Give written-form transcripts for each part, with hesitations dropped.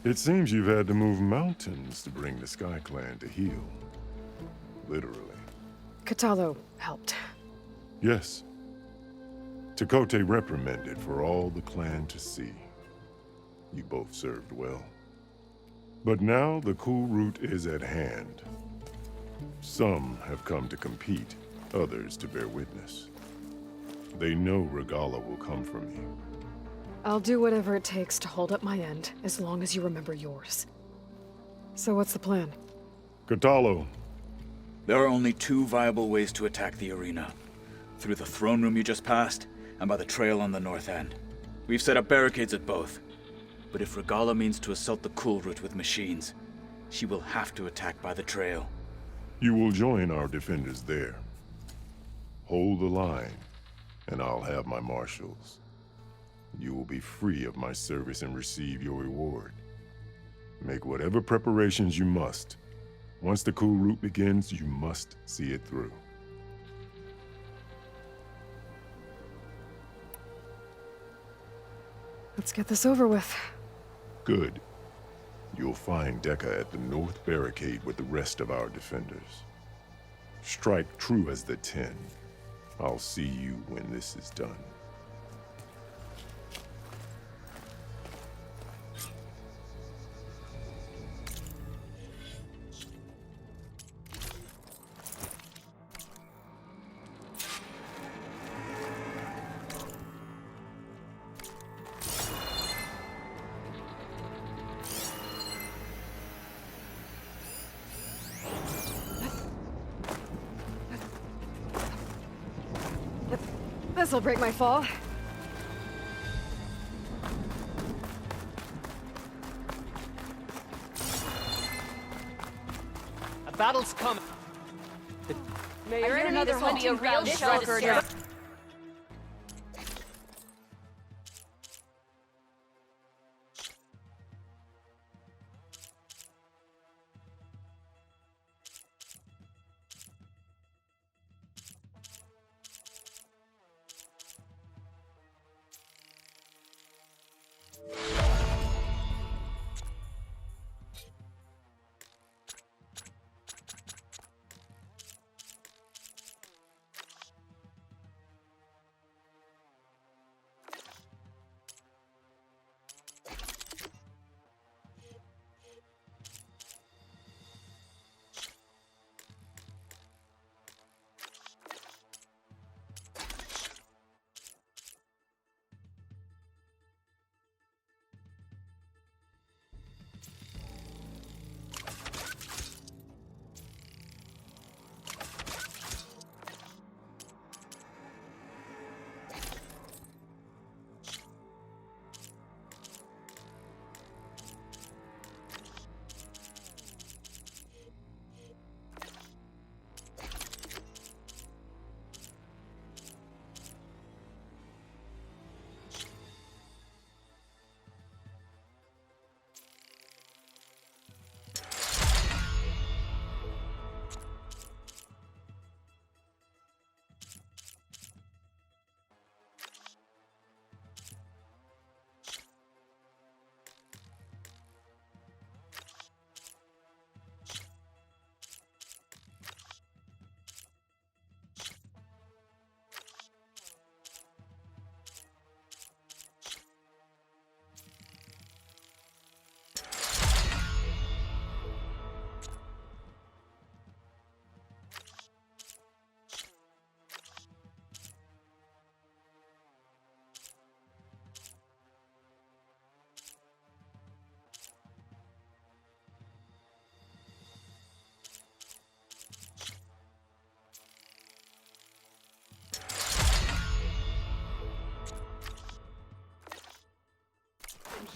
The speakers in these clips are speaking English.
It seems you've had to move mountains to bring the Sky Clan to heel. Literally. Katalo helped. Yes. Tekote reprimanded for all the clan to see. You both served well. But now the cool route is at hand. Some have come to compete, others to bear witness. They know Regalla will come for me. I'll do whatever it takes to hold up my end, as long as you remember yours. So what's the plan? Katalo. There are only two viable ways to attack the arena. Through the throne room you just passed, and by the trail on the north end. We've set up barricades at both. But if Regalla means to assault the cool route with machines, she will have to attack by the trail. You will join our defenders there. Hold the line, and I'll have my marshals. You will be free of my service and receive your reward. Make whatever preparations you must. Once the cool route begins, you must see it through. Let's get this over with. Good. You'll find Dekka at the north barricade with the rest of our defenders. Strike true as the 10. I'll see you when this is done. This'll break my fall. A battle's coming. May your enemy this will be a real shocker.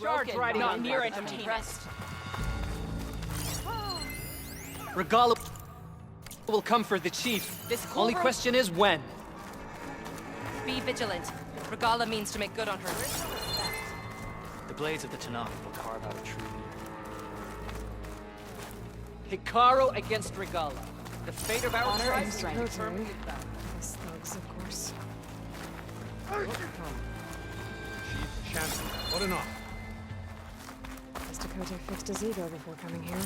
Charge riding not on near that. entertainment. Regalla will come for the chief. This cool Only room- question is when. Be vigilant. Regalla means to make good on her. The blades of the Tanakh will carve out a true leader. Hikaru against Regalla. The fate of our Honor tribe and is strength. determined in battle. These thugs, of course. Chief Shannon, what an honor. guess Tekotteh fixed his ego before coming here.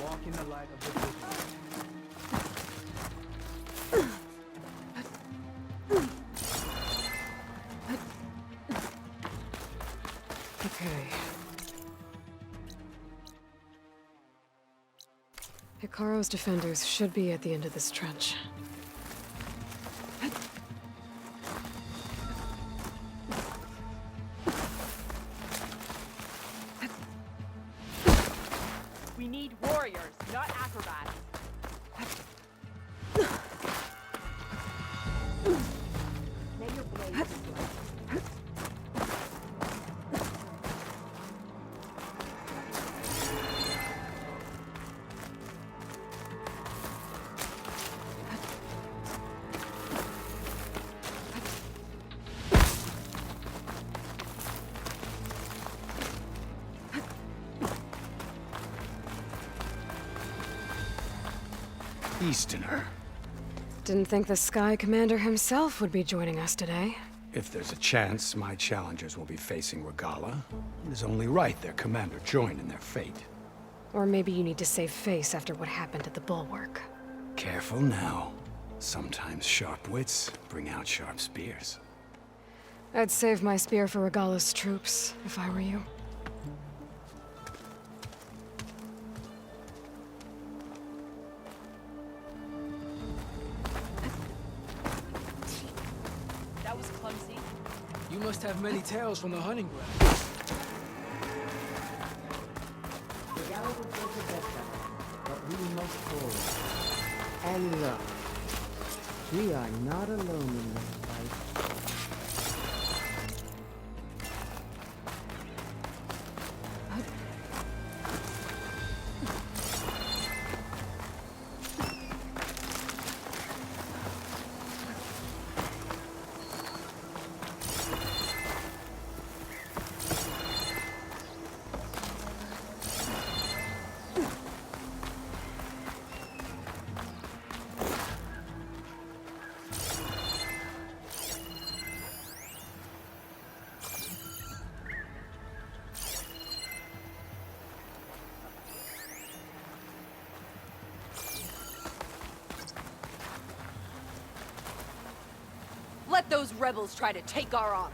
Walk in the light of the vision. Okay. Hikaro's defenders should be at the end of this trench. We need warriors, not acrobats. May your blade be blessed. Easterner. Didn't think the Sky Commander himself would be joining us today. If there's a chance, my challengers will be facing Regala. It is only right their commander join in their fate. Or maybe you need to save face after what happened at the Bulwark. Careful now. Sometimes sharp wits bring out sharp spears. I'd save my spear for Regala's troops, if I were you. That was clumsy. You must have many tales from the hunting ground. The gallows will go to bedtime, but we must forward. And look, we are not alone in this fight. Let those rebels try to take our honor.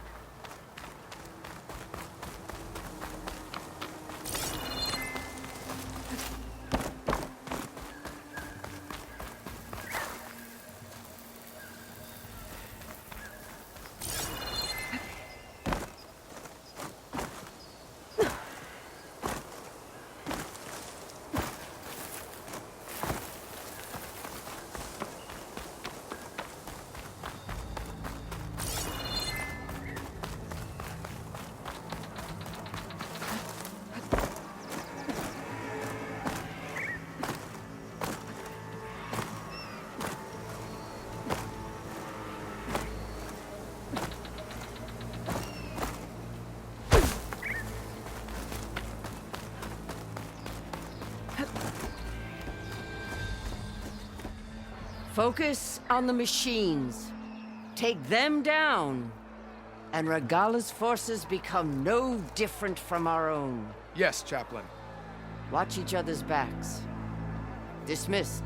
Focus on the machines. Take them down. And Regala's forces become no different from our own. Yes, Chaplain. Watch each other's backs. Dismissed.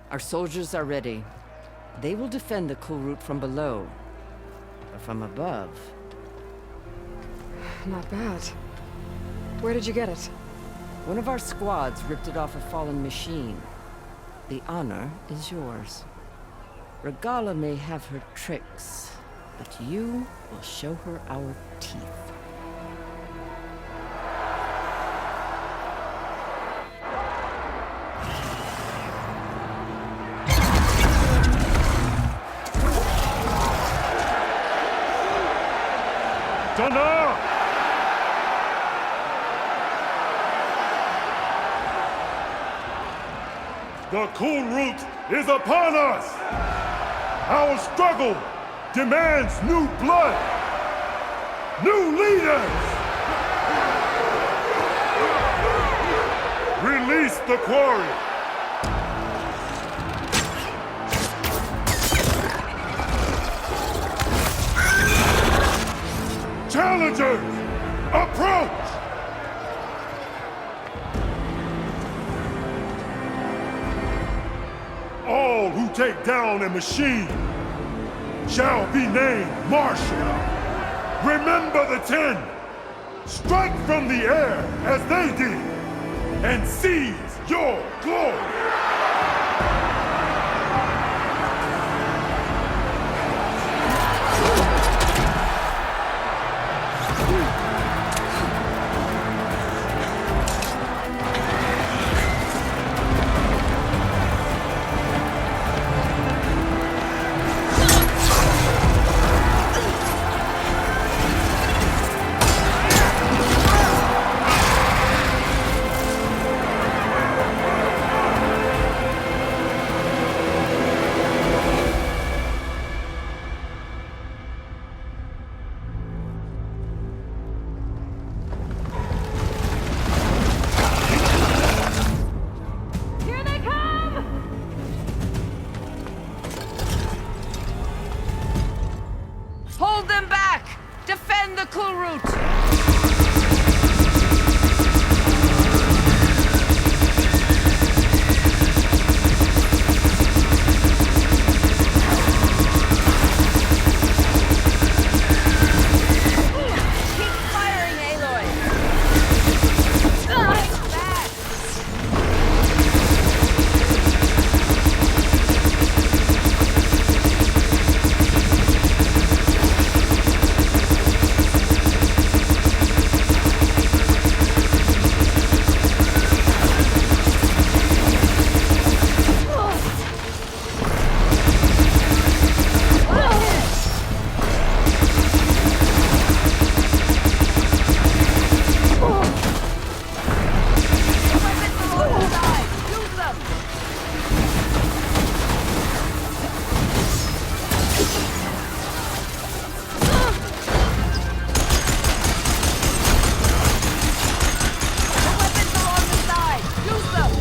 Our soldiers are ready. They will defend the Kulrut from below. But from above... Not bad. Where did you get it? One of our squads ripped it off a fallen machine. The honor is yours. Regala may have her tricks, but you will show her our teeth. The Kulrut is upon us! Our struggle demands new blood! New leaders! Release the quarry! Challengers, approach! All who take down a machine shall be named Martial. Remember the 10. Strike from the air as they did, and seize your glory! Here they come! Hold them back! Defend the Kulrut! Keep firing, Aloy! Fight back! Weapons along the side! Use them! The weapons along the side! Use them!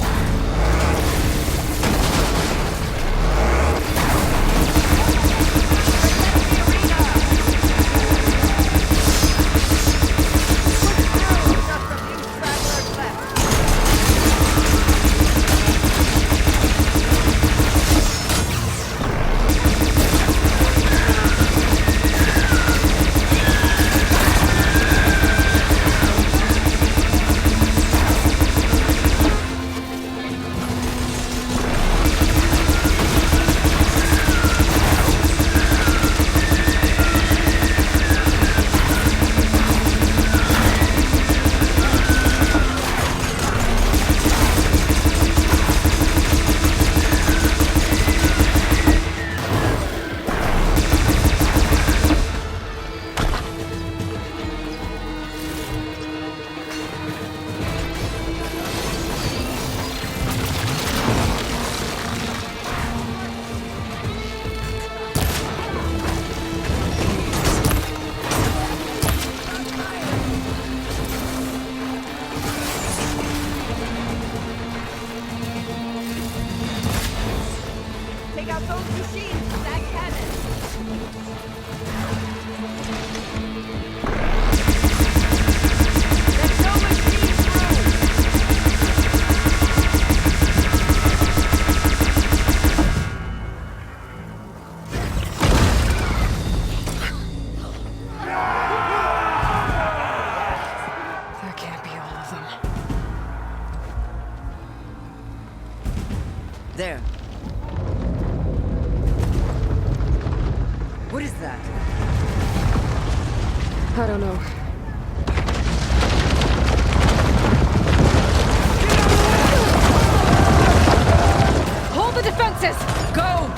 Take out those machines with that cannon! There's no machine through! That can't be all of them. There. What is that? I don't know. Hold the defenses! Go!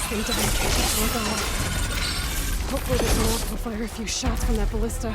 thing down and catch up to Regala. Hopefully this morph will fire a few shots from that ballista.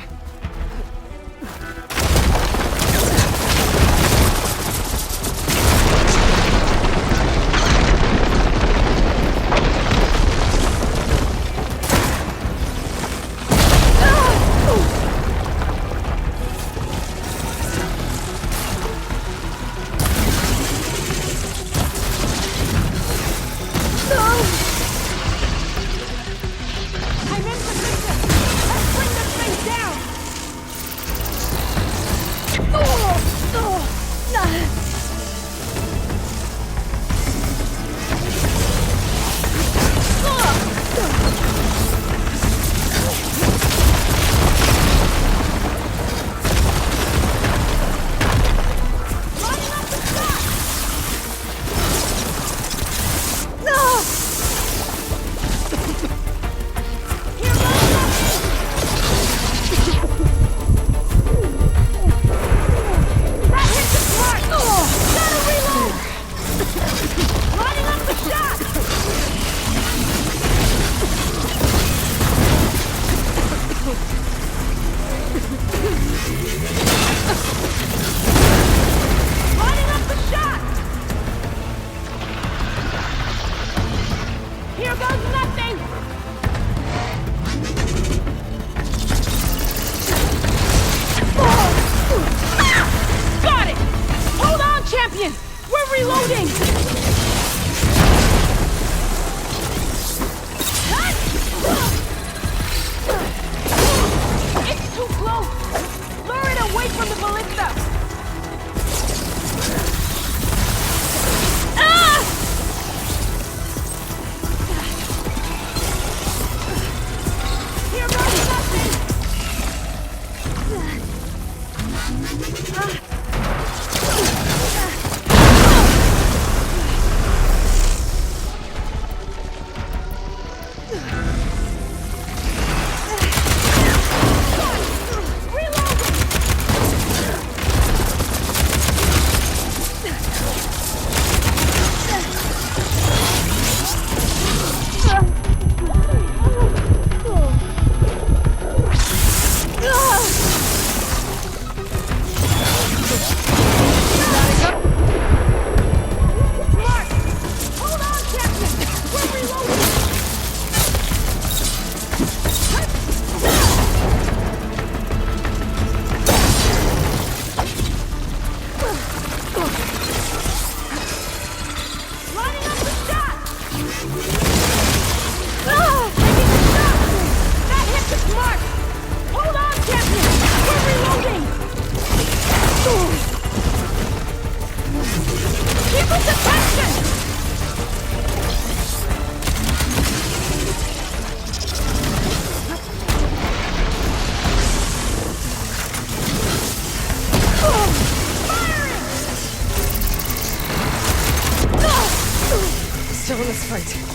Still in this fight.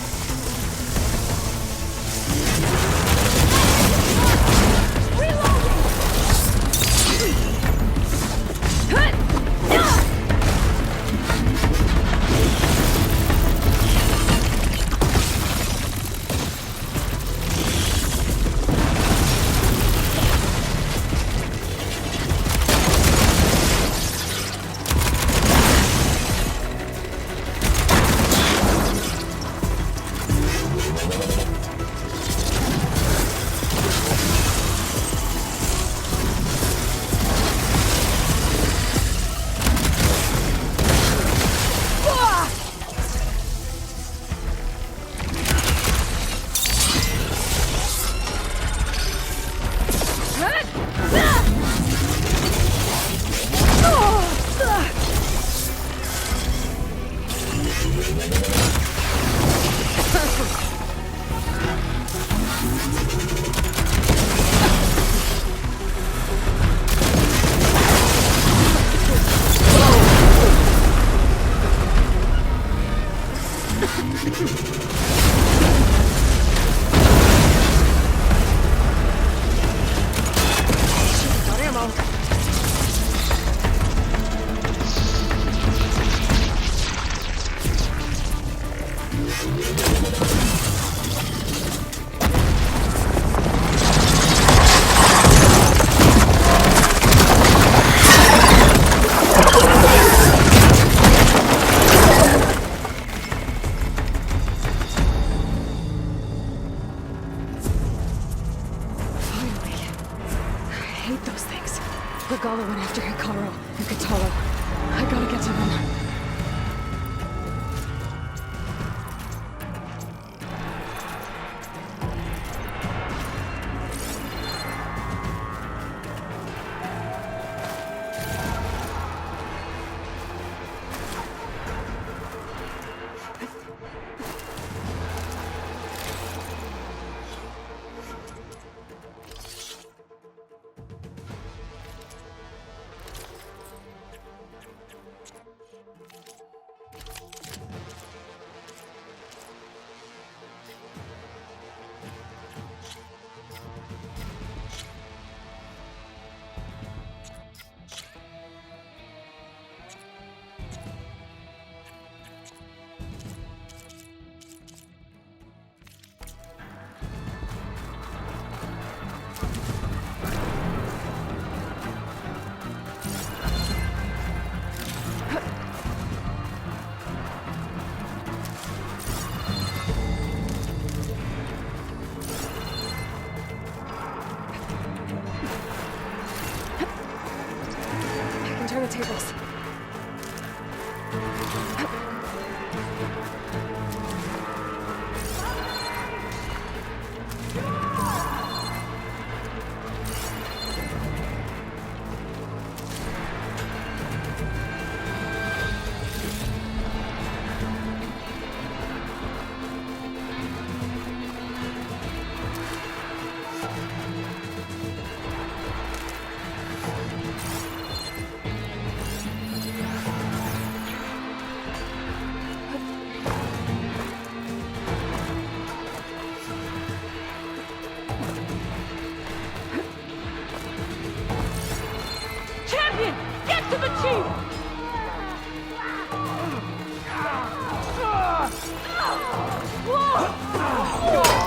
Champion! Get to the chief!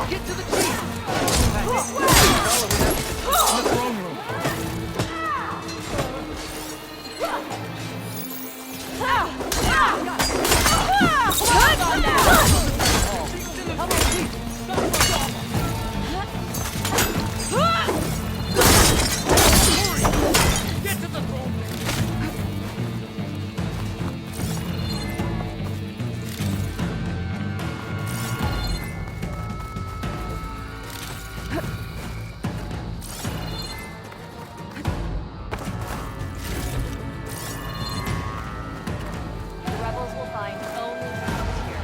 Get to the chief! The rebels will find only the frontier.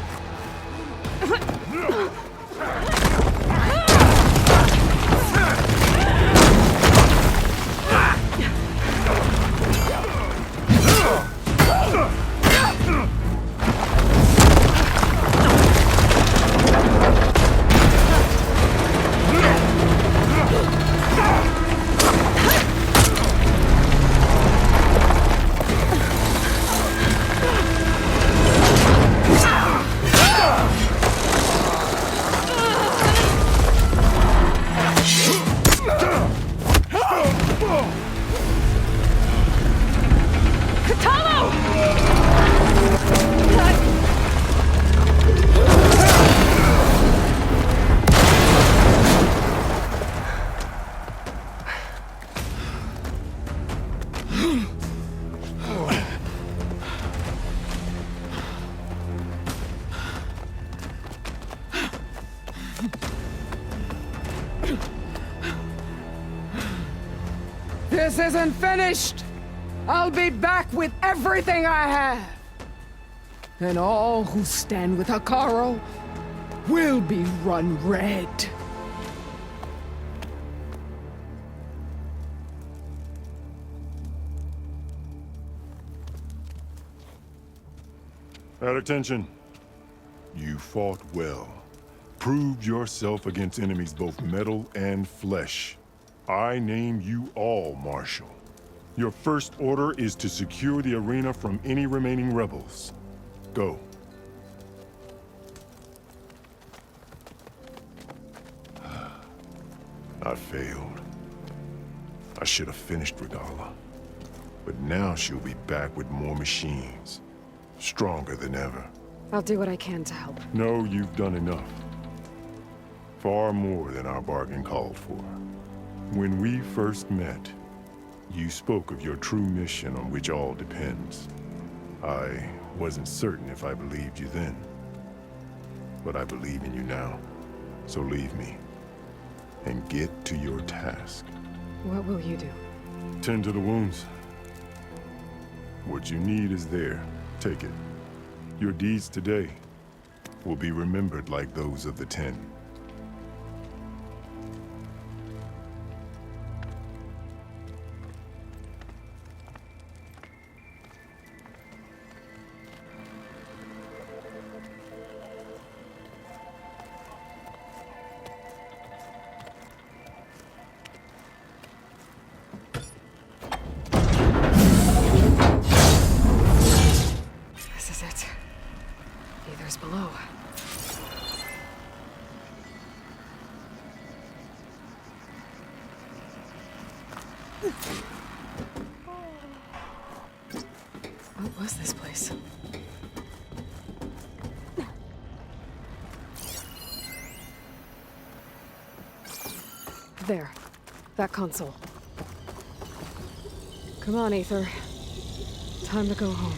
This isn't finished! I'll be back with everything I have! And all who stand with Hekarro will be run red. At attention. You fought well. Proved yourself against enemies both metal and flesh. I name you all Marshal. Your first order is to secure the arena from any remaining rebels. Go. I failed. I should have finished Regalla. But now she'll be back with more machines. Stronger than ever. I'll do what I can to help. No, you've done enough. Far more than our bargain called for. When we first met, you spoke of your true mission on which all depends. I wasn't certain if I believed you then. But I believe in you now. So leave me. And get to your task. What will you do? Tend to the wounds. What you need is there. Take it. Your deeds today will be remembered like those of the Ten. This is it. Aether's below. What was this place? There. That console. Come on, Aether. Time to go home.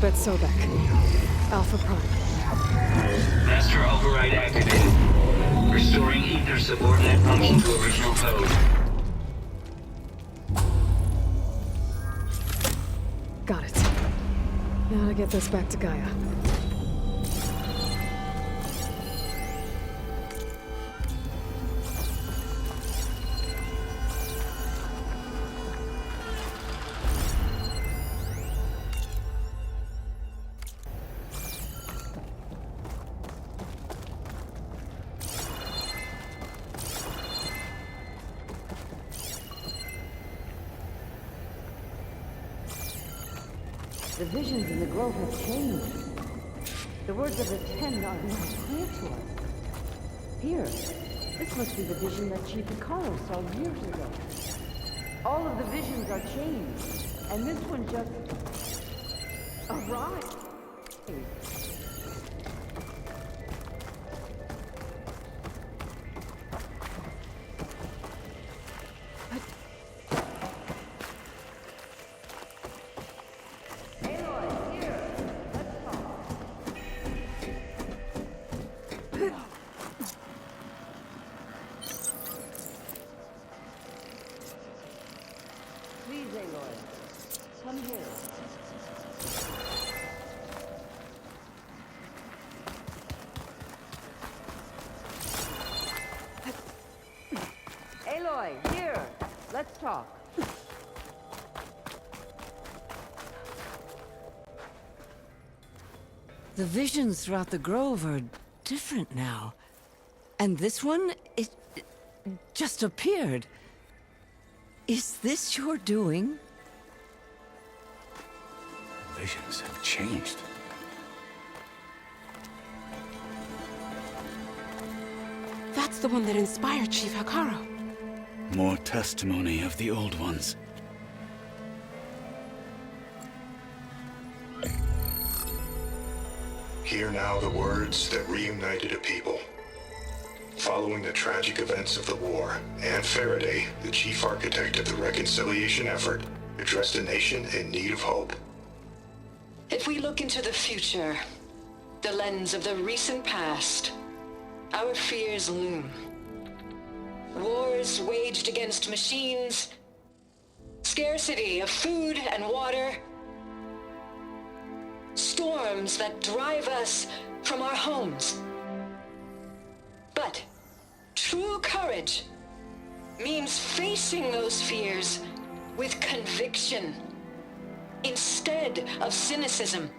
Elizabeth Sobek. Alpha Prime. Master override activated. Restoring ether subordinate function to original code. Got it. Now to get this back to Gaia. The visions in the grove have changed. The words of the Ten are now clear to us. Here, this must be the vision that Chief Hikaru saw years ago. All of the visions are changed, and this one just arrived. Please, Aloy, come here. Aloy, here. Let's talk. The visions throughout the grove are different now. And this one, it just appeared. Is this your doing? Visions have changed. That's the one that inspired Chief Hikaru. More testimony of the old ones. Hear now the words that reunited a people. Following the tragic events of the war, Anne Faraday, the chief architect of the reconciliation effort, addressed a nation in need of hope. If we look into the future, the lens of the recent past, our fears loom. Wars waged against machines, scarcity of food and water, storms that drive us from our homes. But true courage means facing those fears with conviction instead of cynicism.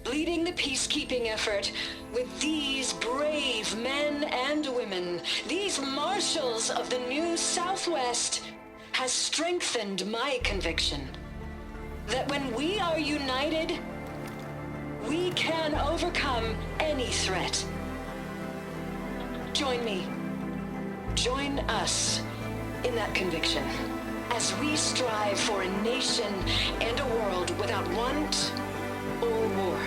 Leading the peacekeeping effort with these brave men and women, these marshals of the new Southwest, has strengthened my conviction that when we are united, we can overcome any threat. Join me. Join us in that conviction as we strive for a nation and a world without want or war.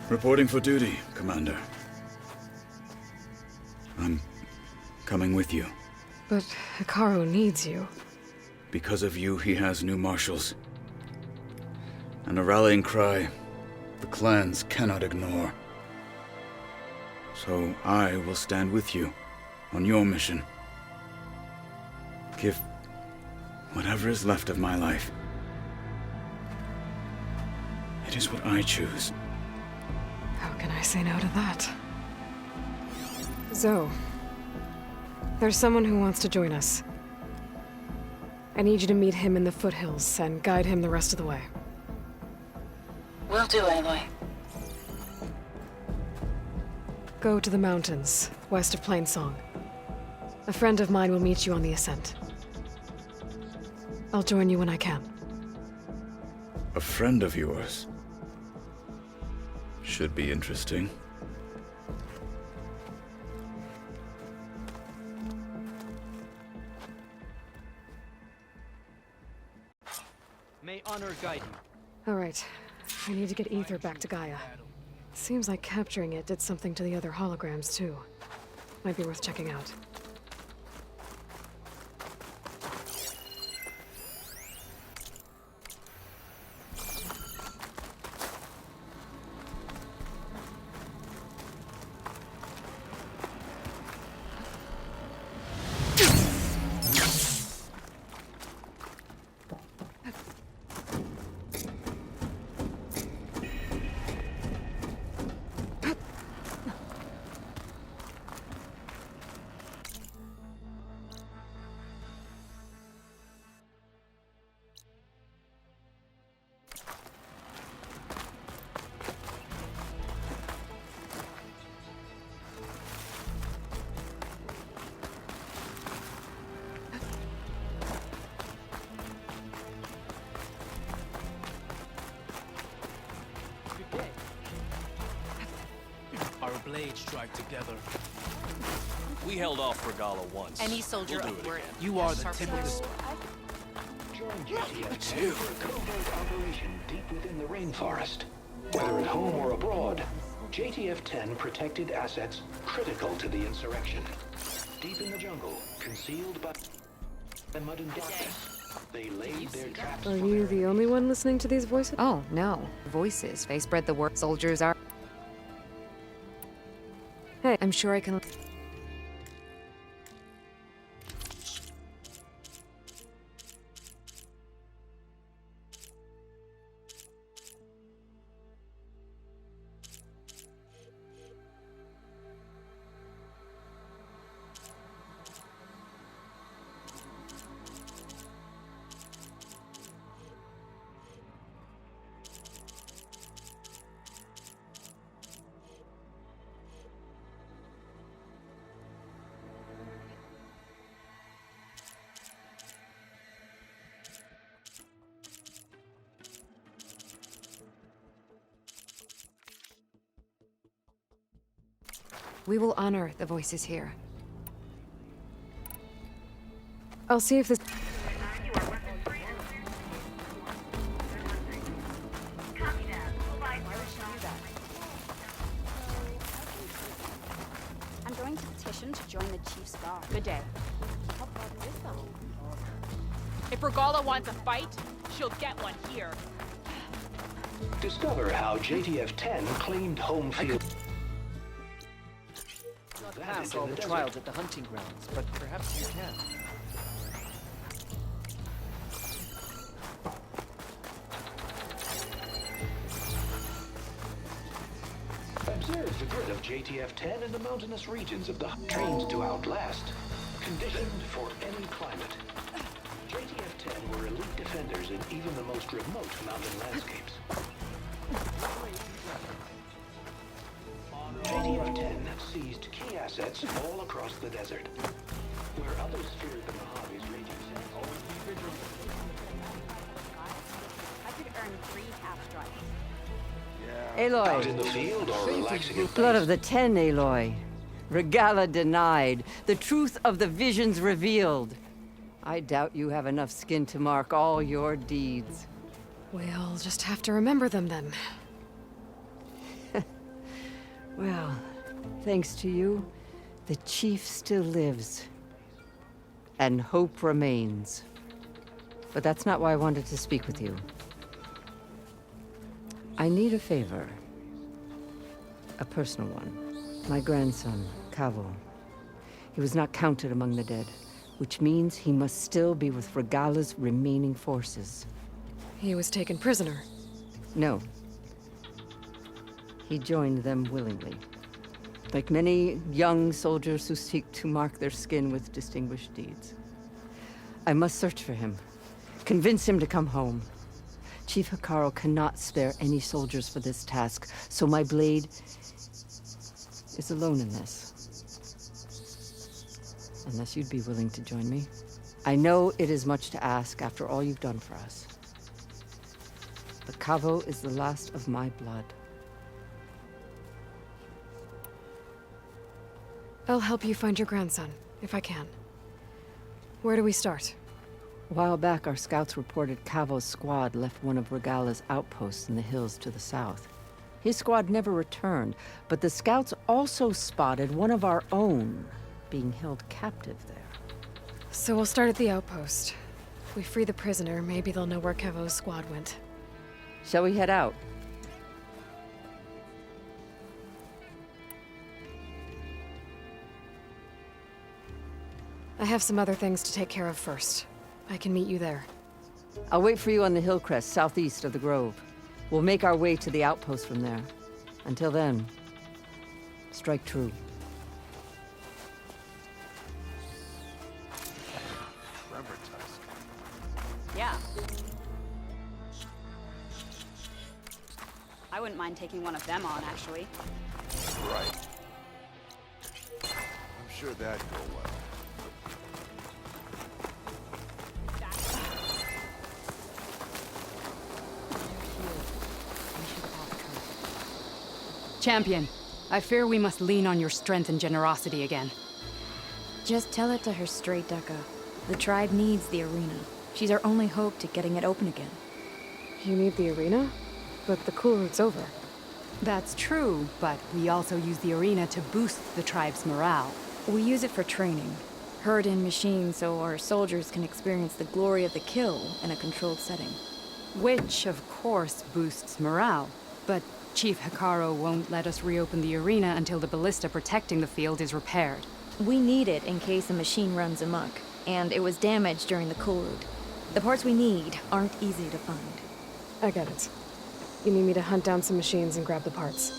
Reporting for duty, Commander. I'm coming with you. But Hikaru needs you. Because of you, he has new marshals. And a rallying cry the clans cannot ignore. So I will stand with you on your mission. Give whatever is left of my life. It is what I choose. How can I say no to that? Zoe, there's someone who wants to join us. I need you to meet him in the foothills and guide him the rest of the way. Will do, Aloy. Go to the mountains, west of Plainsong. A friend of mine will meet you on the ascent. I'll join you when I can. A friend of yours? Should be interesting. May honor guide you. All right. I need to get Ether back to Gaia. Seems like capturing it did something to the other holograms, too. Might be worth checking out. Our blades strike together. We held off Regala once. Any soldier We'll do of it worth. again. You are the tip of the spear. Join JTF for a covert operation deep within the rainforest. Whether at home or abroad, JTF-10 protected assets critical to the insurrection. Deep in the jungle, concealed by mud and darkness, they laid their traps. Are you the only one listening to these voices? Oh, no. Voices. They spread the word. Soldiers are... Hey, I'm sure I can... We will honor the voices here. I'll see if this... I'm going to petition to join the Chief's Guard. Good day. How important is that? If Regala wants a fight, she'll get one here. Discover how JTF-10 claimed home field. Not pass all the trials at the hunting grounds, but perhaps you can. Observe the grid of JTF-10 in the mountainous regions of the trained to outlast, conditioned for any climate. JTF-10 were elite defenders in even the most remote mountain landscapes. JTF-10 seized key assets all across the desert, where others feared the Mojave's raging sands. Always be vigilant. I could earn 3 half-strikes. Aloy. Out in the field or relaxing in Blood of the Ten, Aloy. Regala denied. The truth of the visions revealed. I doubt you have enough skin to mark all your deeds. We'll just have to remember them then. Well, thanks to you, the Chief still lives. And hope remains. But that's not why I wanted to speak with you. I need a favor. A personal one. My grandson, Kavo. He was not counted among the dead, which means he must still be with Regala's remaining forces. He was taken prisoner. No. He joined them willingly. Like many young soldiers who seek to mark their skin with distinguished deeds. I must search for him. Convince him to come home. Chief Hekarro cannot spare any soldiers for this task, so my blade is alone in this. Unless you'd be willing to join me. I know it is much to ask after all you've done for us. But Kavo is the last of my blood. I'll help you find your grandson, if I can. Where do we start? A while back, our scouts reported Kavo's squad left one of Regala's outposts in the hills to the south. His squad never returned, but the scouts also spotted one of our own being held captive there. So we'll start at the outpost. If we free the prisoner, maybe they'll know where Kevo's squad went. Shall we head out? I have some other things to take care of first. I can meet you there. I'll wait for you on the hill crest southeast of the grove. We'll make our way to the outpost from there. Until then, strike true. Yeah. I wouldn't mind taking one of them on, actually. Right. I'm sure that'd go well. Champion, I fear we must lean on your strength and generosity again. Just tell it to her straight, Dekka. The tribe needs the arena. She's our only hope to getting it open again. You need the arena? But the cool route's over. That's true, but we also use the arena to boost the tribe's morale. We use it for training. Herd in machines so our soldiers can experience the glory of the kill in a controlled setting. Which, of course, boosts morale. But Chief Hekarro won't let us reopen the arena until the ballista protecting the field is repaired. We need it in case a machine runs amok, and it was damaged during the cool route. The parts we need aren't easy to find. I get it. You need me to hunt down some machines and grab the parts.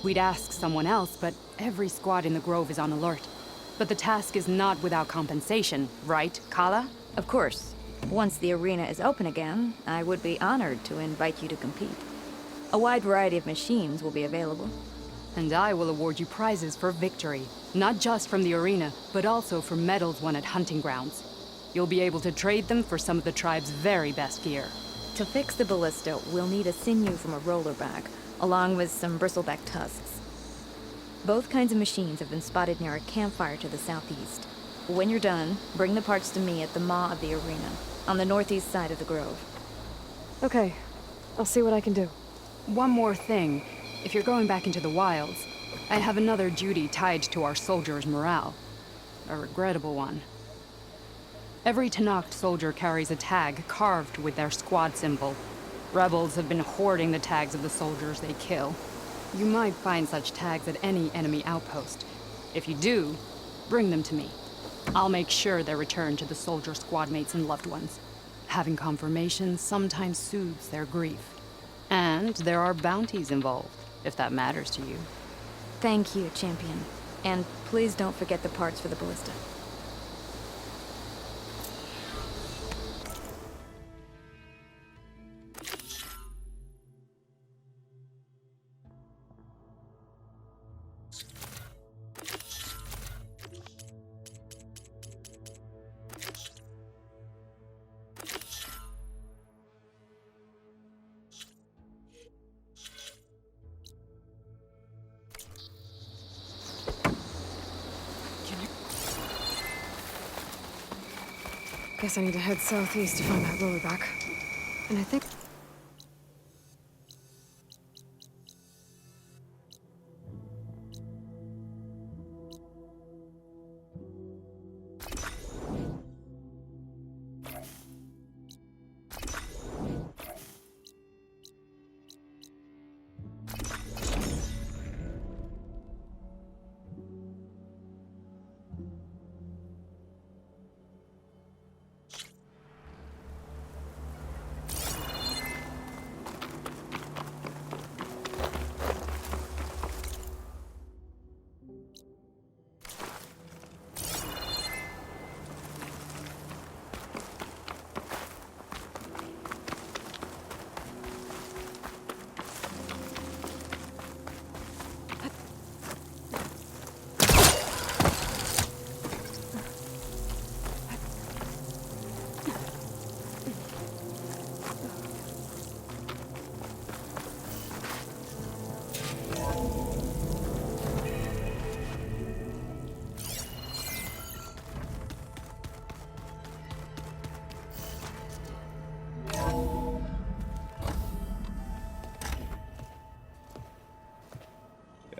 We'd ask someone else, but every squad in the Grove is on alert. But the task is not without compensation, right, Kala? Of course. Once the arena is open again, I would be honored to invite you to compete. A wide variety of machines will be available. And I will award you prizes for victory. Not just from the arena, but also for medals won at hunting grounds. You'll be able to trade them for some of the tribe's very best gear. To fix the ballista, we'll need a sinew from a rollerback, along with some bristleback tusks. Both kinds of machines have been spotted near a campfire to the southeast. When you're done, bring the parts to me at the maw of the arena, on the northeast side of the grove. Okay. I'll see what I can do. One more thing. If you're going back into the wilds, I have another duty tied to our soldiers' morale. A regrettable one. Every Tenakth soldier carries a tag carved with their squad symbol. Rebels have been hoarding the tags of the soldiers they kill. You might find such tags at any enemy outpost. If you do, bring them to me. I'll make sure they're returned to the soldier squad mates and loved ones. Having confirmation sometimes soothes their grief. And there are bounties involved, if that matters to you. Thank you, Champion. And please don't forget the parts for the ballista. Guess I need to head southeast to find that rollerback. And I think...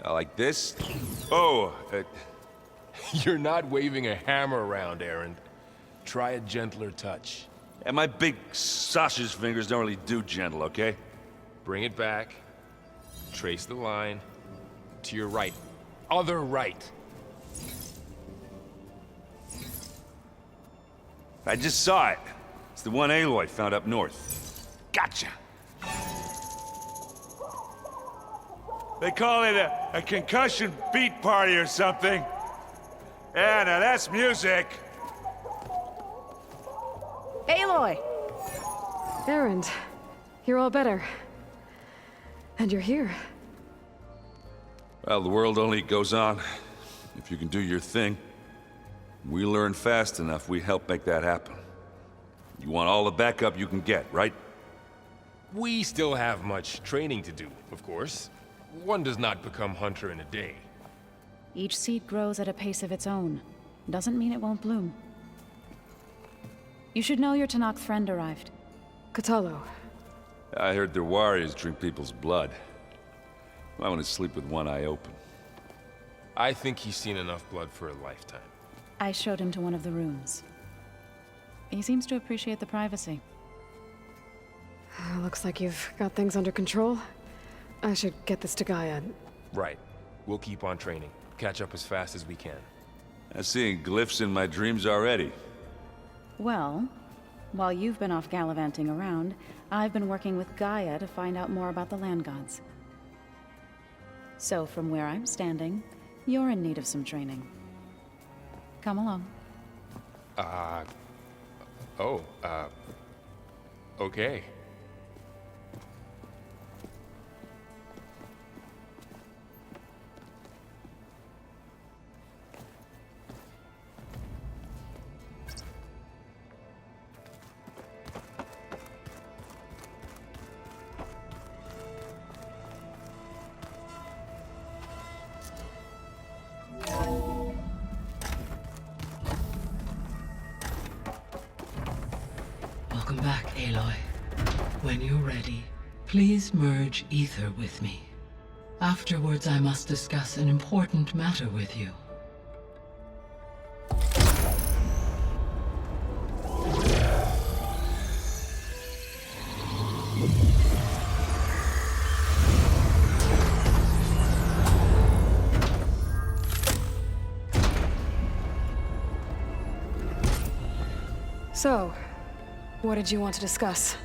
Like this? Oh, You're not waving a hammer around, Erend. Try a gentler touch. and my big sausage fingers don't really do gentle, okay? Bring it back. Trace the line. To your right. Other right. I just saw it. It's the one Aloy found up north. Gotcha! They call it a concussion beat party or something. Yeah, now that's music. Aloy! Erend, you're all better. And you're here. Well, the world only goes on if you can do your thing. We learn fast enough, we help make that happen. You want all the backup you can get, right? We still have much training to do, of course. One does not become hunter in a day. Each seed grows at a pace of its own. Doesn't mean it won't bloom. You should know your Tenakth friend arrived. Kotallo. I heard their warriors drink people's blood. I want to sleep with one eye open. I think he's seen enough blood for a lifetime. I showed him to one of the rooms. He seems to appreciate the privacy. Looks like you've got things under control. I should get this to Gaia. Right. We'll keep on training. Catch up as fast as we can. I'm seeing glyphs in my dreams already. Well, while you've been off gallivanting around, I've been working with Gaia to find out more about the land gods. So from where I'm standing, you're in need of some training. Come along. Okay. Welcome back, Aloy. When you're ready, please merge ether with me. Afterwards, I must discuss an important matter with you. So, what did you want to discuss?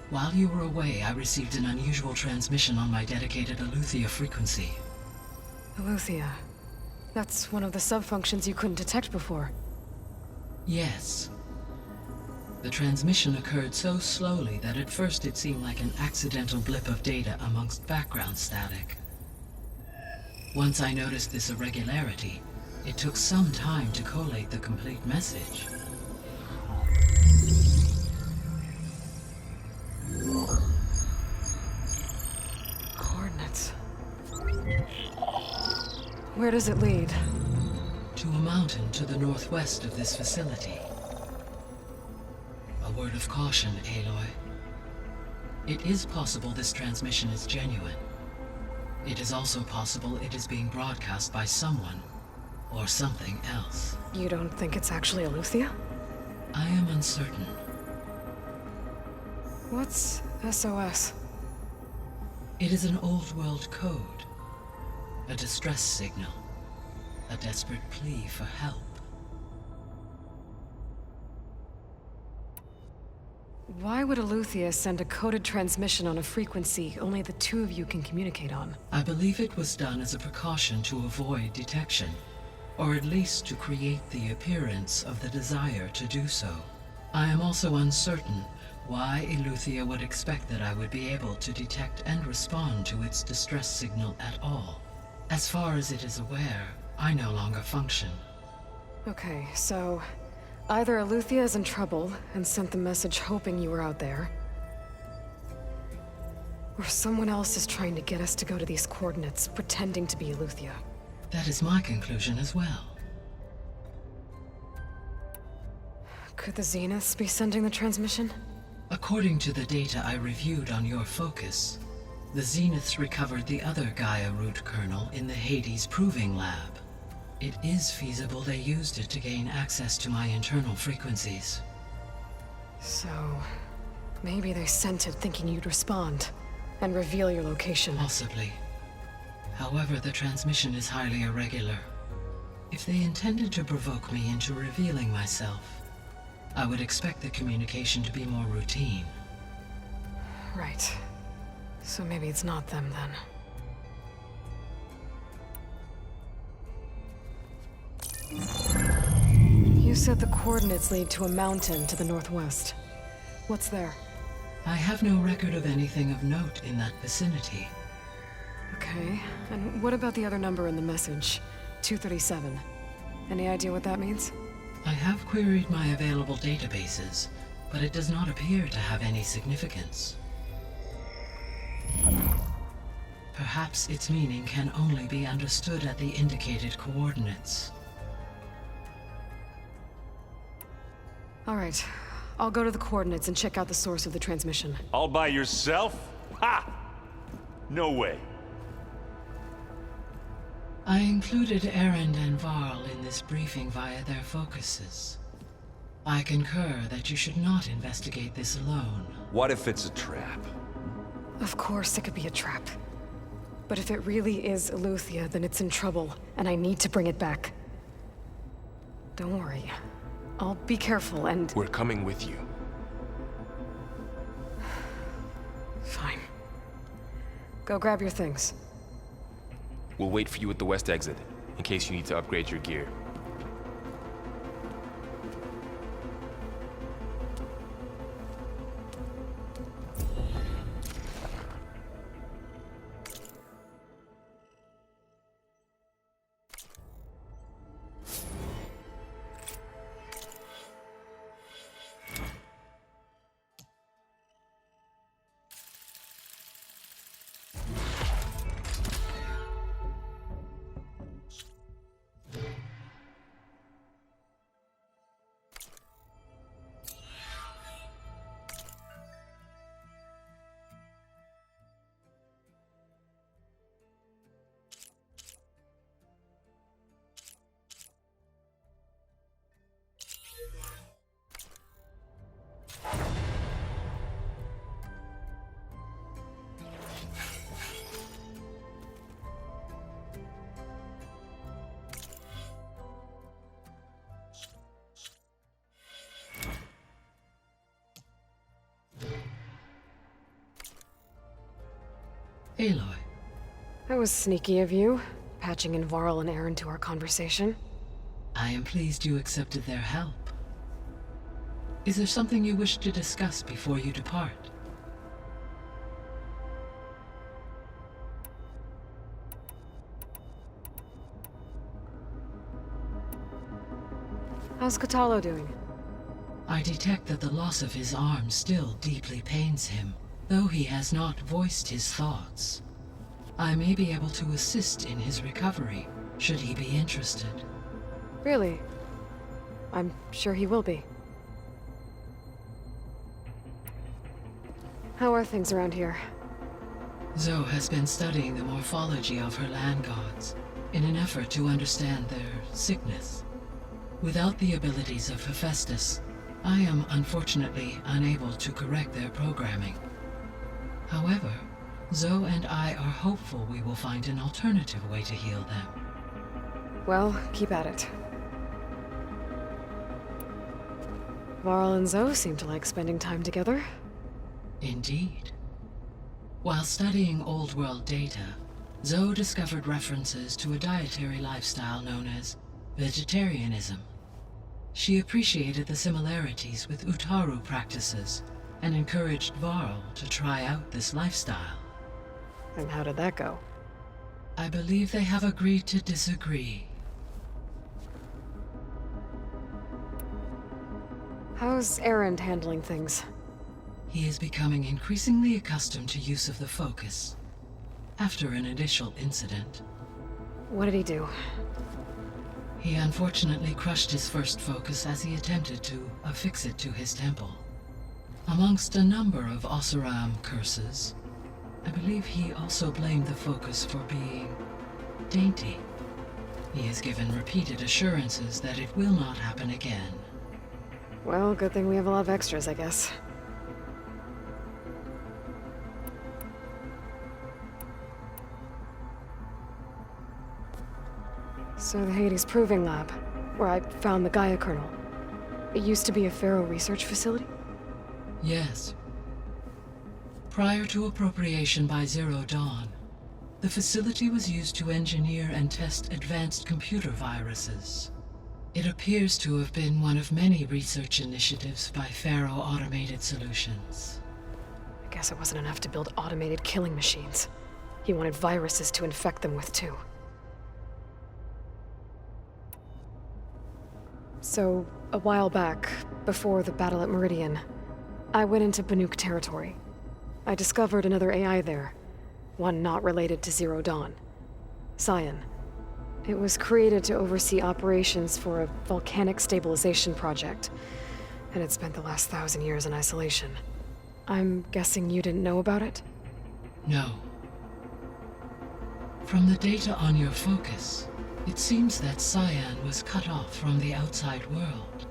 While you were away, I received an unusual transmission on my dedicated Eleuthia frequency. Eleuthia. That's one of the sub-functions you couldn't detect before. Yes. The transmission occurred so slowly that at first it seemed like an accidental blip of data amongst background static. Once I noticed this irregularity, it took some time to collate the complete message. Coordinates. Where does it lead? To a mountain to the northwest of this facility. A word of caution, Aloy. It is possible this transmission is genuine. It is also possible it is being broadcast by someone, or something else. You don't think it's actually Eleuthia? I am uncertain. What's SOS? It is an old-world code. A distress signal. A desperate plea for help. Why would Eleuthia send a coded transmission on a frequency only the two of you can communicate on? I believe it was done as a precaution to avoid detection, or at least to create the appearance of the desire to do so. I am also uncertain why Eleuthia would expect that I would be able to detect and respond to its distress signal at all. As far as it is aware, I no longer function. Okay, so either Eleuthia is in trouble and sent the message hoping you were out there, or someone else is trying to get us to go to these coordinates, pretending to be Eleuthia. That is my conclusion as well. Could the Zeniths be sending the transmission? According to the data I reviewed on your focus, The Zeniths recovered the other Gaia root kernel in the Hades Proving Lab. It is feasible they used it to gain access to my internal frequencies. So, maybe they sent it thinking you'd respond and reveal your location. Possibly. However, the transmission is highly irregular. If they intended to provoke me into revealing myself, I would expect the communication to be more routine. Right. So maybe it's not them then. You said the coordinates lead to a mountain to the northwest. What's there? I have no record of anything of note in that vicinity. Okay, and what about the other number in the message? 237. Any idea what that means? I have queried my available databases, but it does not appear to have any significance. Perhaps its meaning can only be understood at the indicated coordinates. All right, I'll go to the coordinates and check out the source of the transmission. All by yourself? Ha! No way. I included Erend and Varl in this briefing via their focuses. I concur that you should not investigate this alone. What if it's a trap? Of course it could be a trap. But if it really is Eleuthia, then it's in trouble, and I need to bring it back. Don't worry. I'll be careful and... We're coming with you. Fine. Go grab your things. We'll wait for you at the west exit, in case you need to upgrade your gear. Aloy. That was sneaky of you, patching in Varl and Erend to our conversation. I am pleased you accepted their help. Is there something you wish to discuss before you depart? How's Kotallo doing? I detect that the loss of his arm still deeply pains him, though he has not voiced his thoughts. I may be able to assist in his recovery, should he be interested. Really? I'm sure he will be. How are things around here? Zoe has been studying the morphology of her land gods, in an effort to understand their sickness. Without the abilities of Hephaestus, I am unfortunately unable to correct their programming. However, Zoe and I are hopeful we will find an alternative way to heal them. Well, keep at it. Varl and Zoe seem to like spending time together. Indeed. While studying Old World data, Zoe discovered references to a dietary lifestyle known as vegetarianism. She appreciated the similarities with Utaru practices and encouraged Varl to try out this lifestyle. And how did that go? I believe they have agreed to disagree. How's Erend handling things? He is becoming increasingly accustomed to use of the focus, after an initial incident. What did he do? He unfortunately crushed his first focus as he attempted to affix it to his temple. Amongst a number of Oseram curses, I believe he also blamed the Focus for being dainty. He has given repeated assurances that it will not happen again. Well, good thing we have a lot of extras, I guess. So the Hades Proving Lab, where I found the Gaia kernel. It used to be a Pharaoh research facility? Yes. Prior to appropriation by Zero Dawn, the facility was used to engineer and test advanced computer viruses. It appears to have been one of many research initiatives by Pharaoh Automated Solutions. I guess it wasn't enough to build automated killing machines. He wanted viruses to infect them with, too. So, a while back, before the battle at Meridian, I went into Banuk territory. I discovered another AI there, one not related to Zero Dawn. Scion. It was created to oversee operations for a volcanic stabilization project, and it spent the last 1,000 years in isolation. I'm guessing you didn't know about it? No. From the data on your Focus, it seems that Scion was cut off from the outside world,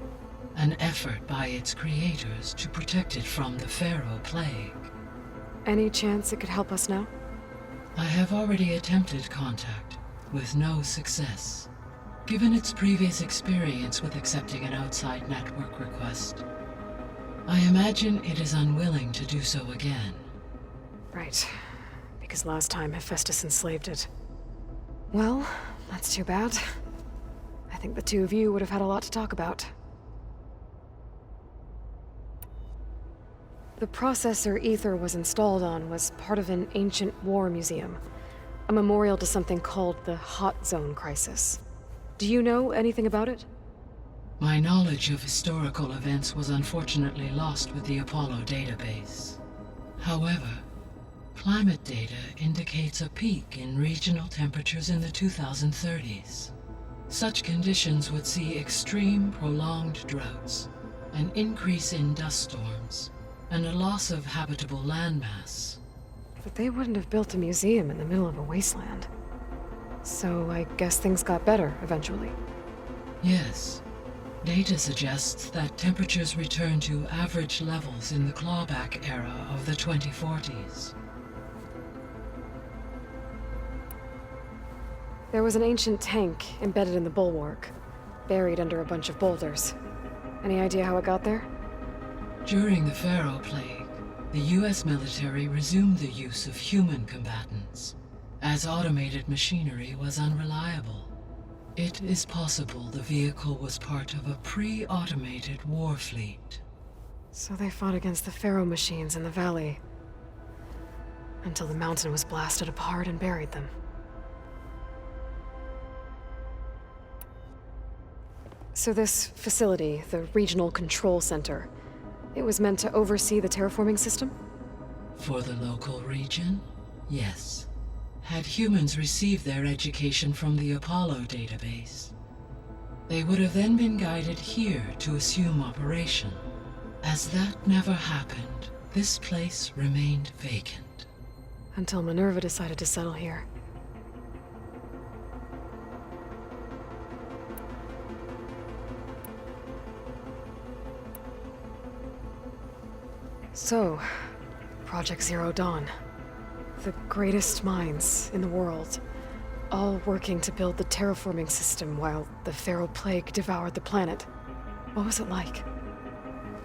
an effort by its creators to protect it from the Pharaoh Plague. Any chance it could help us now? I have already attempted contact, with no success. Given its previous experience with accepting an outside network request, I imagine it is unwilling to do so again. Right. Because last time Hephaestus enslaved it. Well, that's too bad. I think the two of you would have had a lot to talk about. The processor Ether was installed on was part of an ancient war museum. A memorial to something called the Hot Zone Crisis. Do you know anything about it? My knowledge of historical events was unfortunately lost with the Apollo database. However, climate data indicates a peak in regional temperatures in the 2030s. Such conditions would see extreme, prolonged droughts, an increase in dust storms, and a loss of habitable landmass. But they wouldn't have built a museum in the middle of a wasteland. So I guess things got better eventually. Yes. Data suggests that temperatures returned to average levels in the clawback era of the 2040s. There was an ancient tank embedded in the bulwark, buried under a bunch of boulders. Any idea how it got there? During the Pharaoh Plague, the US military resumed the use of human combatants, as automated machinery was unreliable. It is possible the vehicle was part of a pre-automated war fleet. So they fought against the Pharaoh machines in the valley, until the mountain was blasted apart and buried them. So this facility, the Regional Control Center, it was meant to oversee the terraforming system? For the local region, yes. Had humans received their education from the Apollo database, they would have then been guided here to assume operation. As that never happened, this place remained vacant. Until Minerva decided to settle here. So, Project Zero Dawn. The greatest minds in the world, all working to build the terraforming system while the Pharaoh Plague devoured the planet. What was it like?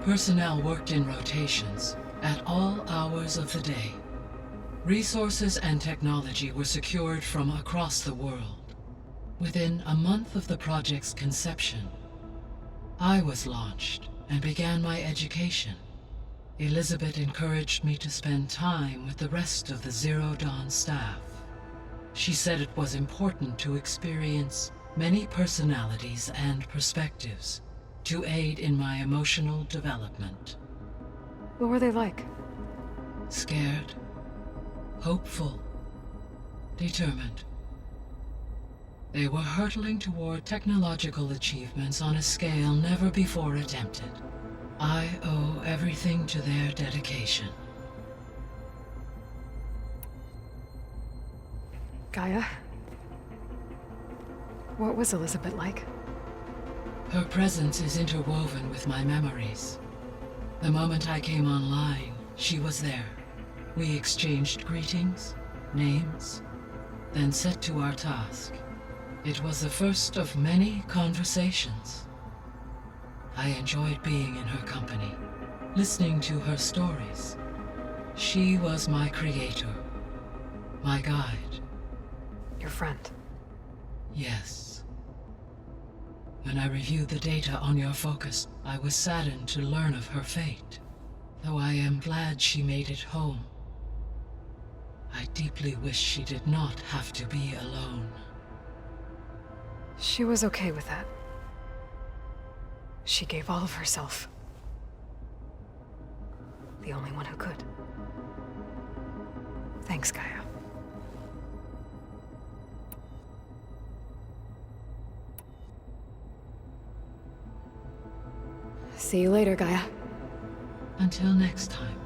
Personnel worked in rotations, at all hours of the day. Resources and technology were secured from across the world. Within a month of the project's conception, I was launched and began my education. Elizabeth encouraged me to spend time with the rest of the Zero Dawn staff. She said it was important to experience many personalities and perspectives to aid in my emotional development. What were they like? Scared, hopeful, determined. They were hurtling toward technological achievements on a scale never before attempted. I owe everything to their dedication. Gaia? What was Elizabeth like? Her presence is interwoven with my memories. The moment I came online, she was there. We exchanged greetings, names, then set to our task. It was the first of many conversations. I enjoyed being in her company, listening to her stories. She was my creator, my guide. Your friend? Yes. When I reviewed the data on your focus, I was saddened to learn of her fate. Though I am glad she made it home. I deeply wish she did not have to be alone. She was okay with that. She gave all of herself. The only one who could. Thanks, Gaia. See you later, Gaia. Until next time.